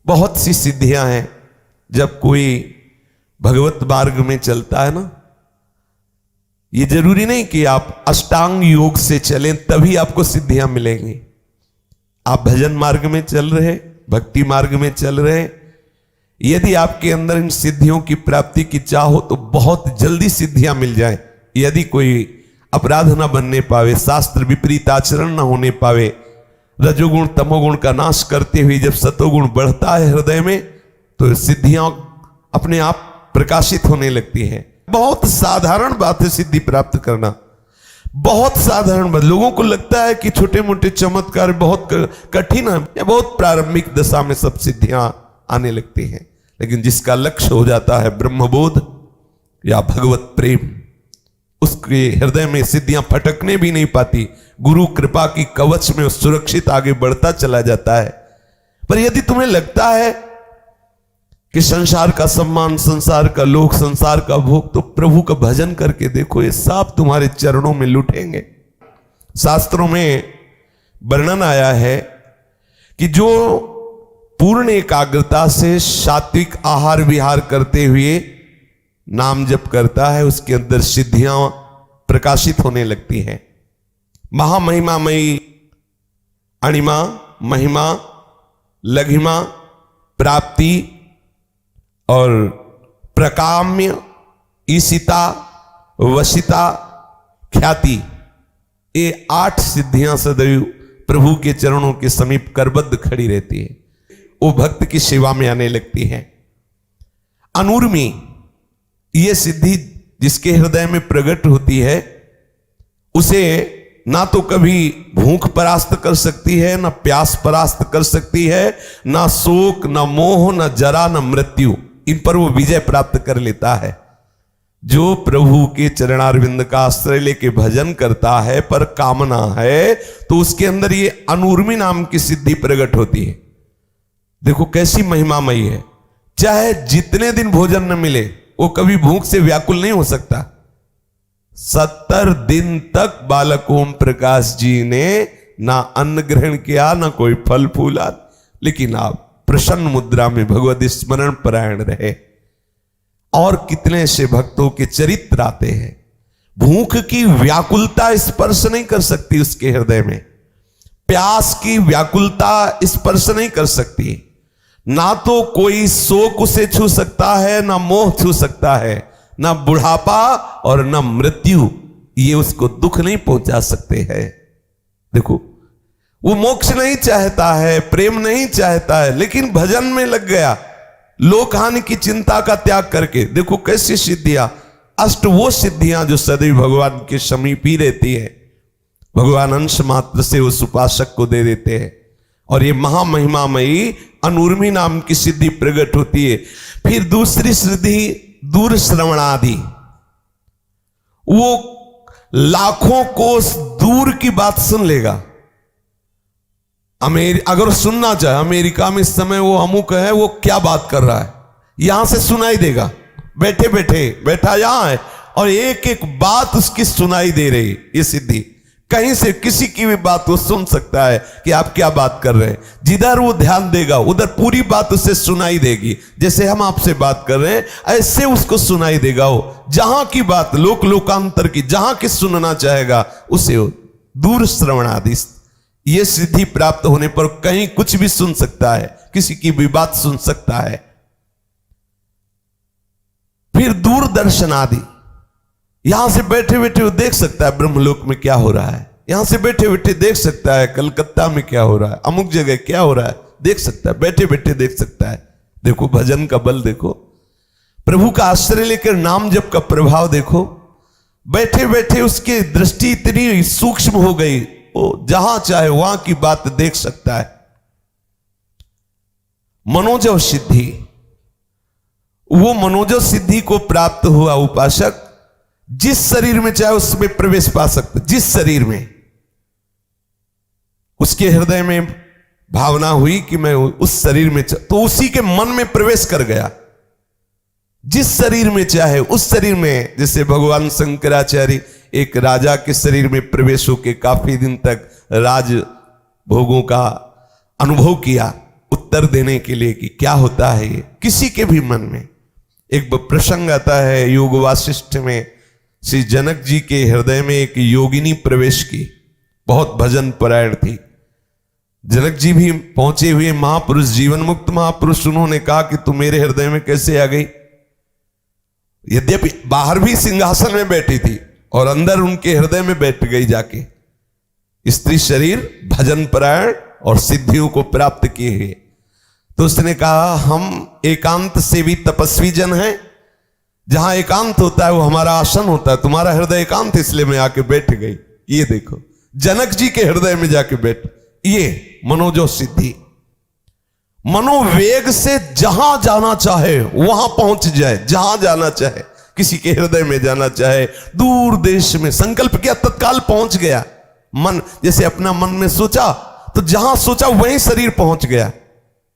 बहुत सी सिद्धियां हैं। जब कोई भगवत मार्ग में चलता है ना, ये जरूरी नहीं कि आप अष्टांग योग से चलें तभी आपको सिद्धियां मिलेंगी। आप भजन मार्ग में चल रहे, भक्ति मार्ग में चल रहे, यदि आपके अंदर इन सिद्धियों की प्राप्ति की चाह हो तो बहुत जल्दी सिद्धियां मिल जाएं। यदि कोई अपराध न बनने पावे, शास्त्र विपरीत आचरण न होने पावे, रजोगुण तमोगुण का नाश करते हुए जब सतोगुण बढ़ता है हृदय में, तो सिद्धियां अपने आप प्रकाशित होने लगती हैं। बहुत साधारण बात है सिद्धि प्राप्त करना, बहुत साधारण बात। लोगों को लगता है कि छोटे मोटे चमत्कार बहुत कठिन है, या बहुत प्रारंभिक दशा में सब सिद्धियां आने लगती हैं। लेकिन जिसका लक्ष्य हो जाता है ब्रह्मबोध या भगवत प्रेम, उसके हृदय में सिद्धियां फटकने भी नहीं पाती। गुरु कृपा की कवच में सुरक्षित आगे बढ़ता चला जाता है। पर यदि तुम्हें लगता है कि संसार का सम्मान, संसार का लोक, संसार का भोग, तो प्रभु का भजन करके देखो, ये सब तुम्हारे चरणों में लुटेंगे। शास्त्रों में वर्णन आया है कि जो पूर्ण एकाग्रता से सात्विक आहार विहार करते हुए नाम जप करता है, उसके अंदर सिद्धियां प्रकाशित होने लगती हैं। महामहिमामयी अणिमा, महिमा, लघिमा, प्राप्ति और प्रकाम्य, ईशिता, वशिता, ख्याति, ये 8 सिद्धियां सदैव प्रभु के चरणों के समीप करबद्ध खड़ी रहती है। वो भक्त की सेवा में आने लगती है। अनूर्मी, ये सिद्धि जिसके हृदय में प्रकट होती है, उसे ना तो कभी भूख परास्त कर सकती है, ना प्यास परास्त कर सकती है, ना शोक, ना मोह, ना जरा, ना मृत्यु, इन पर वो विजय प्राप्त कर लेता है। जो प्रभु के चरणारविंद का आश्रय लेके भजन करता है पर कामना है, तो उसके अंदर ये अनूर्मी नाम की सिद्धि प्रकट होती है। देखो कैसी महिमामयी है। चाहे जितने दिन भोजन न मिले, वो कभी भूख से व्याकुल नहीं हो सकता। 70 दिन तक बालक ओम प्रकाश जी ने ना अन्न ग्रहण किया, ना कोई फल फूला, लेकिन आप प्रसन्न मुद्रा में भगवत स्मरण परायण रहे। और कितने से भक्तों के चरित्र आते हैं। भूख की व्याकुलता स्पर्श नहीं कर सकती उसके हृदय में, प्यास की व्याकुलता स्पर्श नहीं कर सकती, ना तो कोई शोक उसे छू सकता है, ना मोह छू सकता है, ना बुढ़ापा और ना मृत्यु, ये उसको दुख नहीं पहुंचा सकते हैं। देखो, वो मोक्ष नहीं चाहता है, प्रेम नहीं चाहता है, लेकिन भजन में लग गया, लोक हानि की चिंता का त्याग करके। देखो कैसी सिद्धियां, अष्ट वो सिद्धियां जो सदैव भगवान के समीप ही रहती है। भगवान अंश मात्र से उस उपासक को दे देते हैं। और ये महामहिमामयी अनूर्मी नाम की सिद्धि प्रकट होती है। फिर दूसरी सिद्धि दूर श्रवणादि, वो लाखों कोस दूर की बात सुन लेगा। अगर सुनना चाहे, अमेरिका में इस समय वो अमुक है, वो क्या बात कर रहा है, यहां से सुनाई देगा। बैठे बैठे बैठा यहां है और एक एक बात उसकी सुनाई दे रही। ये सिद्धि कहीं से किसी की भी बात वो सुन सकता है कि आप क्या बात कर रहे हैं। जिधर वो ध्यान देगा उधर पूरी बात उसे सुनाई देगी। जैसे हम आपसे बात कर रहे हैं, ऐसे उसको सुनाई देगा। वो जहां की बात, लोक लोकांतर की, जहां की सुनना चाहेगा उसे दूर श्रवणादि, ये सिद्धि प्राप्त होने पर कहीं कुछ भी सुन सकता है, किसी की भी बात सुन सकता है। फिर दूरदर्शन आदि, यहां से बैठे बैठे वो देख सकता है ब्रह्मलोक में क्या हो रहा है, यहां से बैठे बैठे देख सकता है कलकत्ता में क्या हो रहा है, अमुक जगह क्या हो रहा है, देख सकता है, बैठे बैठे देख सकता है। देखो भजन का बल देखो, प्रभु का आश्रय लेकर नाम जप का प्रभाव देखो। बैठे बैठे उसकी दृष्टि इतनी सूक्ष्म हो गई, वो जहां चाहे वहां की बात देख सकता है। मनोजव सिद्धि, वो मनोजव सिद्धि को प्राप्त हुआ उपासक जिस शरीर में चाहे उसमें प्रवेश पा सकता। जिस शरीर में उसके हृदय में भावना हुई कि मैं उस शरीर में, तो उसी के मन में प्रवेश कर गया। जिस शरीर में चाहे उस शरीर में, जैसे भगवान शंकराचार्य एक राजा के शरीर में प्रवेश होकर काफी दिन तक राज भोगों का अनुभव किया, उत्तर उत्तर देने के लिए कि क्या होता है ये किसी के भी मन में। एक प्रसंग आता है योग वासिष्ठ में, श्री जनक जी के हृदय में एक योगिनी प्रवेश की, बहुत भजन परायण थी। जनक जी भी पहुंचे हुए महापुरुष, जीवन मुक्त महापुरुष, उन्होंने कहा कि तू मेरे हृदय में कैसे आ गई। यद्यपि बाहर भी सिंहासन में बैठी थी और अंदर उनके हृदय में बैठ गई जाके। स्त्री शरीर, भजन परायण और सिद्धियों को प्राप्त किए हुए। तो उसने कहा हम एकांत सेवी तपस्वी जन हैं, जहां एकांत होता है वो हमारा आसन होता है, तुम्हारा हृदय एकांत इसलिए मैं आके बैठ गई। ये देखो जनक जी के हृदय में जाके बैठ, ये मनोजो सिद्धि। मनोवेग से जहां जाना चाहे वहां पहुंच जाए, जहां जाना चाहे, किसी के हृदय में जाना चाहे, दूर देश में संकल्प किया तत्काल पहुंच गया। मन जैसे अपना मन में सोचा तो जहां सोचा वहीं शरीर पहुंच गया।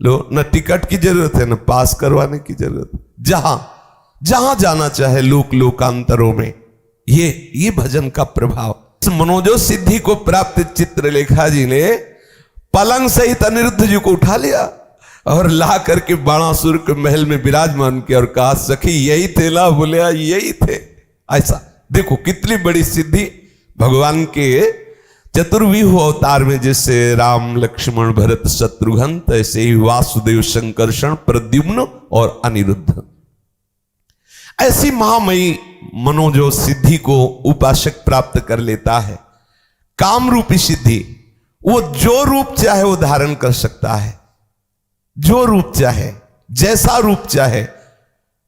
लो, न टिकट की जरूरत है न पास करवाने की जरूरत, जहां जहां जाना चाहे लोक लोकांतरों में। ये भजन का प्रभाव। मनोजो सिद्धि को प्राप्त चित्रलेखा जी ने पलंग सहित अनिरुद्ध जी को उठा लिया और ला करके बाणासुर के महल में विराजमान किया और कहा सखी यही थे ला, बोले यही थे। ऐसा देखो कितनी बड़ी सिद्धि भगवान के चतुर्व्यूह अवतार में, जैसे राम लक्ष्मण भरत शत्रुघ्न, ऐसे ही वासुदेव संकर्षण प्रद्युम्न और अनिरुद्ध। ऐसी महामयी मनोजो सिद्धि को उपासक प्राप्त कर लेता है। काम रूपी सिद्धि, वो जो रूप चाहे वो धारण कर सकता है, जो रूप चाहे, जैसा रूप चाहे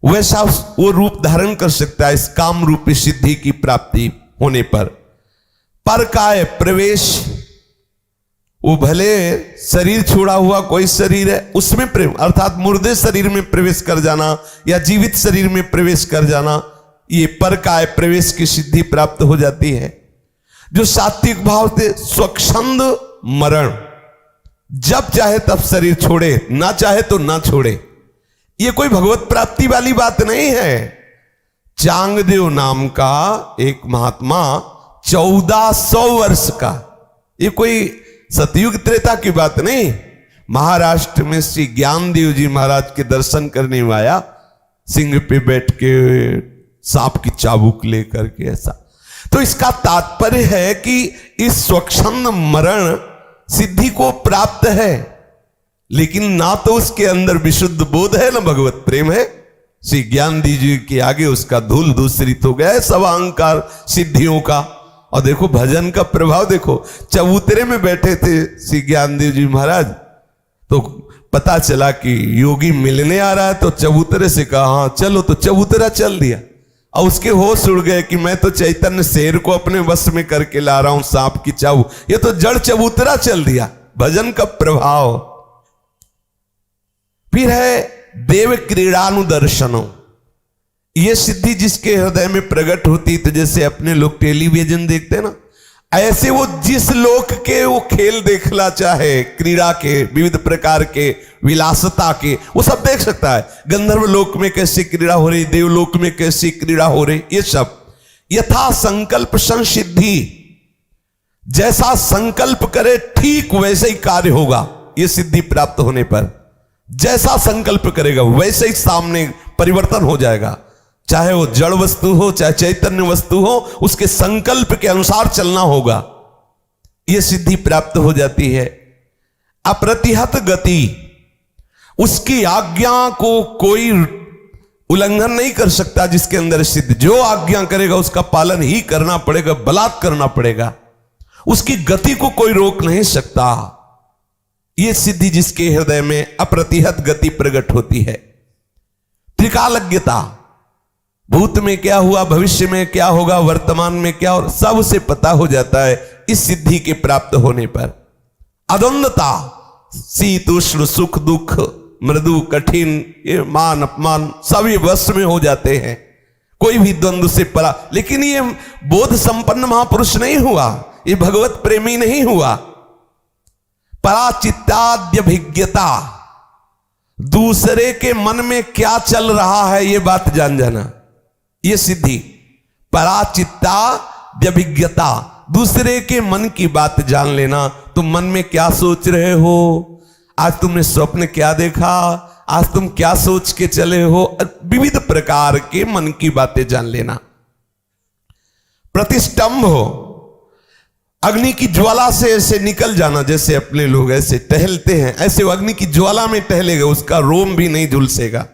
वैसा वो रूप धारण कर सकता है इस काम रूपी सिद्धि की प्राप्ति होने पर। काय प्रवेश, वो भले शरीर छोड़ा हुआ कोई शरीर है उसमें प्रेम, अर्थात मुर्दे शरीर में प्रवेश कर जाना या जीवित शरीर में प्रवेश कर जाना, ये काय प्रवेश की सिद्धि प्राप्त हो जाती है। जो सात्विक भाव से स्वच्छंद मरण, जब चाहे तब शरीर छोड़े, ना चाहे तो ना छोड़े, ये कोई भगवत प्राप्ति वाली बात नहीं है। चांगदेव नाम का एक महात्मा 1400 वर्ष का, ये कोई सतयुग त्रेता की बात नहीं, महाराष्ट्र में श्री ज्ञानदेव जी महाराज के दर्शन करने में आया, सिंह पे बैठ के सांप की चाबुक लेकर के। ऐसा तो इसका तात्पर्य है कि इस स्वच्छंद मरण सिद्धि को प्राप्त है, लेकिन ना तो उसके अंदर विशुद्ध बोध है ना भगवत प्रेम है। श्री ज्ञानदेव जी के आगे उसका धूल दूसरित हो गया है सब अहंकार सिद्धियों का। और देखो भजन का प्रभाव देखो, चबूतरे में बैठे थे श्री ज्ञानदेव जी महाराज, तो पता चला कि योगी मिलने आ रहा है, तो चबूतरे से कहा हाँ चलो, तो चबूतरा चल दिया। और उसके होश उड़ गए कि मैं तो चैतन्य शेर को अपने वश में करके ला रहा हूं, सांप की चाबू, ये तो जड़ चबूतरा चल दिया। भजन का प्रभाव। फिर है देव क्रीड़ानुदर्शनों, ये सिद्धि जिसके हृदय में प्रकट होती, तो जैसे अपने लोग टेलीविजन देखते हैं ना, ऐसे वो जिस लोक के वो खेल देखना चाहे, क्रीड़ा के विविध प्रकार के, विलासता के, वो सब देख सकता है। गंधर्व लोक में कैसी क्रीड़ा हो रही, देवलोक में कैसी क्रीड़ा हो रही, ये सब यथा संकल्प संसिद्धि, जैसा संकल्प करे ठीक वैसे ही कार्य होगा। ये सिद्धि प्राप्त होने पर जैसा संकल्प करेगा वैसे ही सामने परिवर्तन हो जाएगा। चाहे वो जड़ वस्तु हो चाहे चैतन्य वस्तु हो, उसके संकल्प के अनुसार चलना होगा। यह सिद्धि प्राप्त हो जाती है। अप्रतिहत गति, उसकी आज्ञा को कोई उल्लंघन नहीं कर सकता जिसके अंदर सिद्धि। जो आज्ञा करेगा उसका पालन ही करना पड़ेगा, बलात् करना पड़ेगा, उसकी गति को कोई रोक नहीं सकता। यह सिद्धि जिसके हृदय में अप्रतिहत गति प्रकट होती है। त्रिकालज्ञता, भूत में क्या हुआ, भविष्य में क्या होगा, वर्तमान में क्या हो, सब उसे पता हो जाता है इस सिद्धि के प्राप्त होने पर। अद्वंदता, शीत उष्ण सुख दुख मृदु कठिन, ये मान अपमान सभी वश में हो जाते हैं, कोई भी द्वंद्व से परा। लेकिन ये बोध संपन्न महापुरुष नहीं हुआ, ये भगवत प्रेमी नहीं हुआ। पराचित्ताद्यभिज्ञता, दूसरे के मन में क्या चल रहा है ये बात जान जाना, ये सिद्धि। पराचित्ताद्यभिज्ञता, दूसरे के मन की बात जान लेना, तुम मन में क्या सोच रहे हो, आज तुमने स्वप्न क्या देखा, आज तुम क्या सोच के चले हो, विविध प्रकार के मन की बातें जान लेना। प्रतिष्ठम्भ हो, अग्नि की ज्वाला से ऐसे निकल जाना, जैसे अपने लोग ऐसे टहलते हैं, ऐसे वो अग्नि की ज्वाला में टहलेगा, उसका रोम भी नहीं झुलसेगा।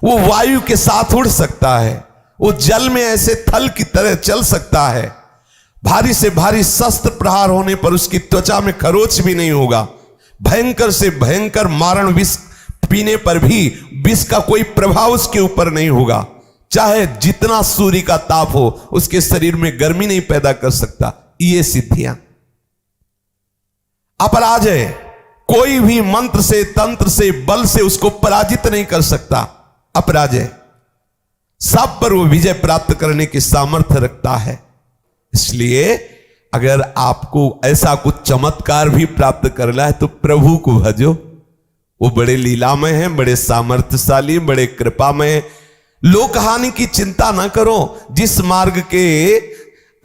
वो वायु के साथ उड़ सकता है, वो जल में ऐसे थल की तरह चल सकता है। भारी से भारी शस्त्र प्रहार होने पर उसकी त्वचा में खरोच भी नहीं होगा। भयंकर से भयंकर मारण विष पीने पर भी विष का कोई प्रभाव उसके ऊपर नहीं होगा। चाहे जितना सूर्य का ताप हो, उसके शरीर में गर्मी नहीं पैदा कर सकता। ये सिद्धियां अपराजय, कोई भी मंत्र से, तंत्र से, बल से उसको पराजित नहीं कर सकता। अपराजय, सब पर वो विजय प्राप्त करने की सामर्थ्य रखता है। इसलिए अगर आपको ऐसा कुछ चमत्कार भी प्राप्त करना है तो प्रभु को भजो। वो बड़े लीलामय हैं, बड़े सामर्थ्यशाली, बड़े कृपामय। लोक हानि की चिंता ना करो। जिस मार्ग के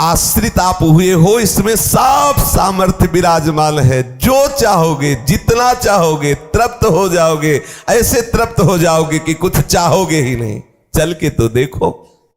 आश्रित आप हुए हो, इसमें सब सामर्थ्य विराजमान है। जो चाहोगे, जितना चाहोगे, तृप्त हो जाओगे। ऐसे तृप्त हो जाओगे कि कुछ चाहोगे ही नहीं। चल के तो देखो।